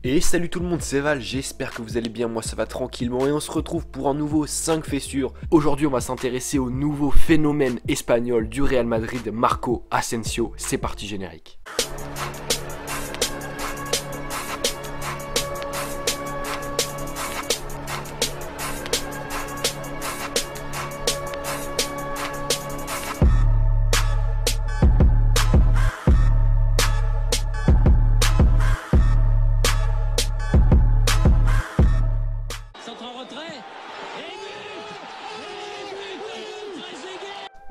Et salut tout le monde, c'est Val, j'espère que vous allez bien, moi ça va tranquillement et on se retrouve pour un nouveau 5 faits sûrs. Aujourd'hui on va s'intéresser au nouveau phénomène espagnol du Real Madrid, Marco Asensio. C'est parti générique.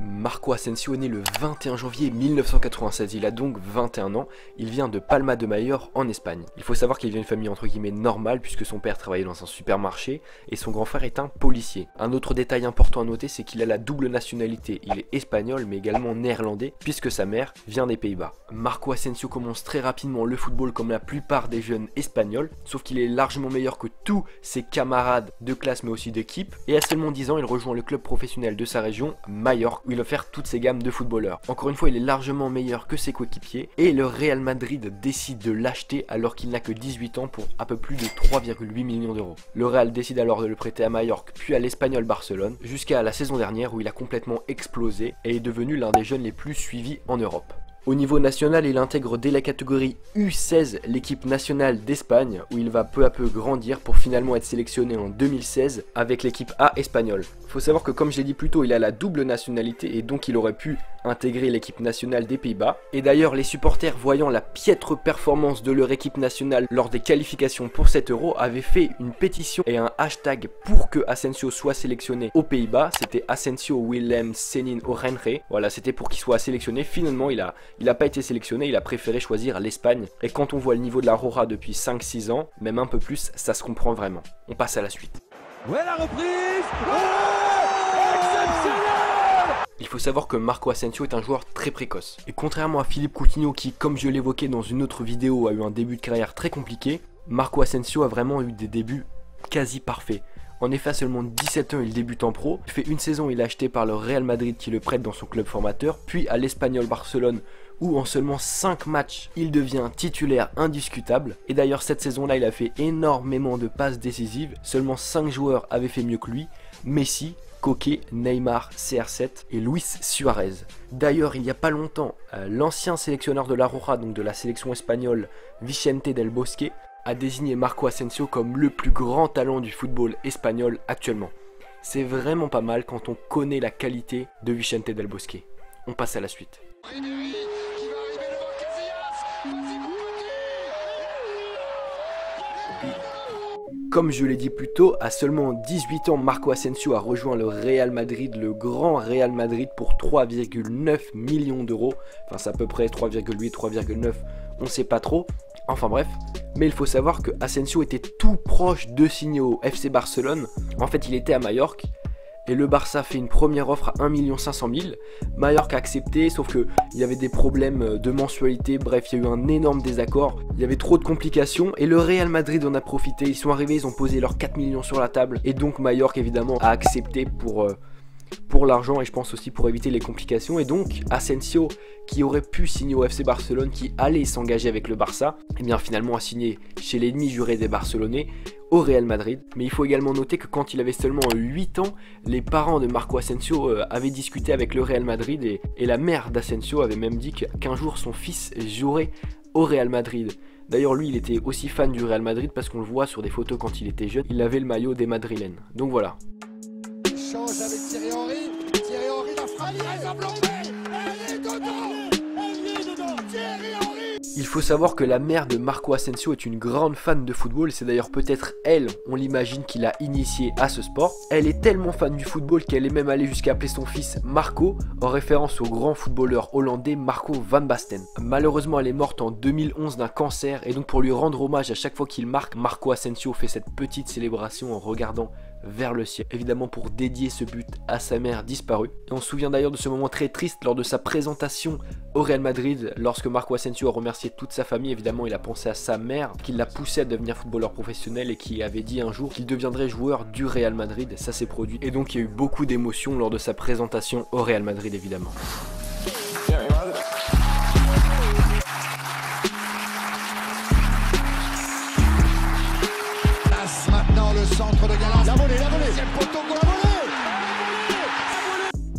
Marco Asensio est né le 21 janvier 1996, il a donc 21 ans, il vient de Palma de Mallorca en Espagne. Il faut savoir qu'il vient d'une famille entre guillemets normale puisque son père travaillait dans un supermarché et son grand frère est un policier. Un autre détail important à noter, c'est qu'il a la double nationalité, il est espagnol mais également néerlandais puisque sa mère vient des Pays-Bas. Marco Asensio commence très rapidement le football comme la plupart des jeunes espagnols, sauf qu'il est largement meilleur que tous ses camarades de classe mais aussi d'équipe, et à seulement 10 ans il rejoint le club professionnel de sa région, Mallorca, où il va faire toutes ses gammes de footballeurs. Encore une fois, il est largement meilleur que ses coéquipiers et le Real Madrid décide de l'acheter alors qu'il n'a que 18 ans pour un peu plus de 3,8 millions d'euros. Le Real décide alors de le prêter à Mallorca puis à l'Espagnol Barcelone jusqu'à la saison dernière où il a complètement explosé et est devenu l'un des jeunes les plus suivis en Europe. Au niveau national, il intègre dès la catégorie U16 l'équipe nationale d'Espagne où il va peu à peu grandir pour finalement être sélectionné en 2016 avec l'équipe A espagnole. Faut savoir que comme je l'ai dit plus tôt, il a la double nationalité et donc il aurait pu intégrer l'équipe nationale des Pays-Bas. Et d'ailleurs, les supporters voyant la piètre performance de leur équipe nationale lors des qualifications pour cet Euro avaient fait une pétition et un hashtag pour que Asensio soit sélectionné aux Pays-Bas. C'était Asensio Willem Senin Orenre. Voilà, c'était pour qu'il soit sélectionné. Finalement, il a pas été sélectionné, il a préféré choisir l'Espagne. Et quand on voit le niveau de la Roja depuis 5-6 ans, même un peu plus, ça se comprend vraiment. On passe à la suite. Ouais, la reprise. Exceptionnel. Il faut savoir que Marco Asensio est un joueur très précoce. Et contrairement à Philippe Coutinho qui, comme je l'évoquais dans une autre vidéo, a eu un début de carrière très compliqué, Marco Asensio a vraiment eu des débuts quasi parfaits. En effet, à seulement 17 ans, il débute en pro. Il fait une saison, il est acheté par le Real Madrid qui le prête dans son club formateur, puis à l'Espagnol Barcelone où en seulement 5 matchs, il devient titulaire indiscutable. Et d'ailleurs, cette saison-là, il a fait énormément de passes décisives. Seulement 5 joueurs avaient fait mieux que lui. Messi, Koke, Neymar, CR7 et Luis Suarez. D'ailleurs, il n'y a pas longtemps, l'ancien sélectionneur de la Roja, donc de la sélection espagnole, Vicente del Bosque, a désigné Marco Asensio comme le plus grand talent du football espagnol actuellement. C'est vraiment pas mal quand on connaît la qualité de Vicente del Bosque. On passe à la suite. Comme je l'ai dit plus tôt, à seulement 18 ans, Marco Asensio a rejoint le Real Madrid, le grand Real Madrid pour 3,9 millions d'euros. Enfin, c'est à peu près 3,8, 3,9, on sait pas trop. Enfin bref, mais il faut savoir que Asensio était tout proche de signer au FC Barcelone. En fait, il était à Majorque. Et le Barça fait une première offre à 1 500 000. Mallorca a accepté, sauf qu'il y avait des problèmes de mensualité. Bref, il y a eu un énorme désaccord. Il y avait trop de complications. Et le Real Madrid en a profité. Ils sont arrivés, ils ont posé leurs 4 millions sur la table. Et donc Mallorca, évidemment, a accepté pour l'argent et je pense aussi pour éviter les complications. Et donc Asensio, qui aurait pu signer au FC Barcelone, qui allait s'engager avec le Barça, et bien finalement a signé chez l'ennemi juré des Barcelonais au Real Madrid. Mais il faut également noter que quand il avait seulement 8 ans, les parents de Marco Asensio avaient discuté avec le Real Madrid et la mère d'Asensio avait même dit qu'un jour son fils jouerait au Real Madrid. D'ailleurs lui il était aussi fan du Real Madrid parce qu'on le voit sur des photos quand il était jeune, il avait le maillot des Madrilènes. Donc voilà. Change avec Thierry Henry la frappe, elle va plomber, elle est dedans, Thierry Henry. Il faut savoir que la mère de Marco Asensio est une grande fan de football et c'est d'ailleurs peut-être elle, on l'imagine, qui l'a initié à ce sport. Elle est tellement fan du football qu'elle est même allée jusqu'à appeler son fils Marco en référence au grand footballeur hollandais Marco van Basten. Malheureusement, elle est morte en 2011 d'un cancer et donc pour lui rendre hommage à chaque fois qu'il marque, Marco Asensio fait cette petite célébration en regardant vers le ciel, évidemment pour dédier ce but à sa mère disparue. Et on se souvient d'ailleurs de ce moment très triste lors de sa présentation au Real Madrid, lorsque Marco Asensio a remercié toute sa famille. Évidemment il a pensé à sa mère qui l'a poussé à devenir footballeur professionnel et qui avait dit un jour qu'il deviendrait joueur du Real Madrid. Ça s'est produit et donc il y a eu beaucoup d'émotions lors de sa présentation au Real Madrid évidemment.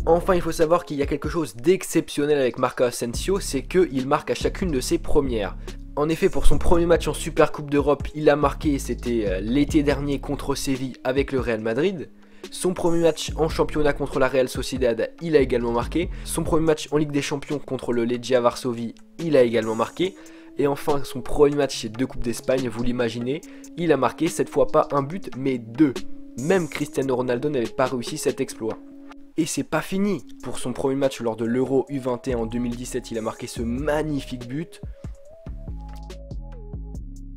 Enfin, il faut savoir qu'il y a quelque chose d'exceptionnel avec Marco Asensio, c'est qu'il marque à chacune de ses premières. En effet, pour son premier match en Supercoupe d'Europe, il a marqué, c'était l'été dernier contre Séville avec le Real Madrid. Son premier match en championnat contre la Real Sociedad, il a également marqué. Son premier match en Ligue des Champions contre le Legia Varsovie, il a également marqué. Et enfin, son premier match chez 2 Coupes d'Espagne, vous l'imaginez, il a marqué cette fois pas un but, mais 2. Même Cristiano Ronaldo n'avait pas réussi cet exploit. Et c'est pas fini. Pour son premier match lors de l'Euro U21 en 2017, il a marqué ce magnifique but.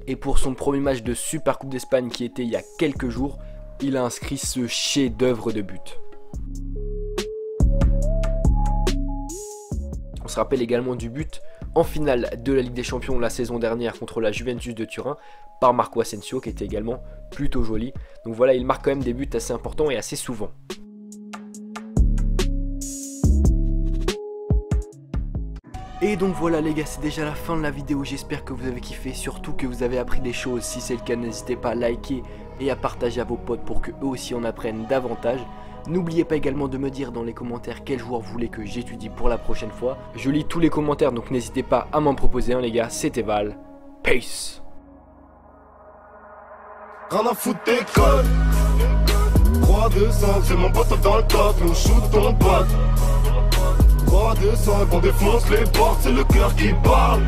Et pour son premier match de Supercoupe d'Espagne qui était il y a quelques jours, il a inscrit ce chef-d'œuvre de but. On se rappelle également du but en finale de la Ligue des Champions la saison dernière contre la Juventus de Turin par Marco Asensio qui était également plutôt joli. Donc voilà, il marque quand même des buts assez importants et assez souvent. Et donc voilà les gars, c'est déjà la fin de la vidéo, j'espère que vous avez kiffé, surtout que vous avez appris des choses. Si c'est le cas, n'hésitez pas à liker et à partager à vos potes pour que eux aussi en apprennent davantage. N'oubliez pas également de me dire dans les commentaires quel joueur vous voulez que j'étudie pour la prochaine fois. Je lis tous les commentaires, donc n'hésitez pas à m'en proposer un les gars. C'était Val, peace. Rien à foutre tes codes 3-2-5, c'est mon pote dans le top, on shoot ton pote 3-2-5, on défonce les portes, c'est le cœur qui parle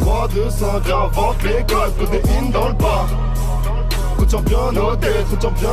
3-2-5, viens invente les codes, protéines dans le bar. Retiens bien nos têtes, retiens bien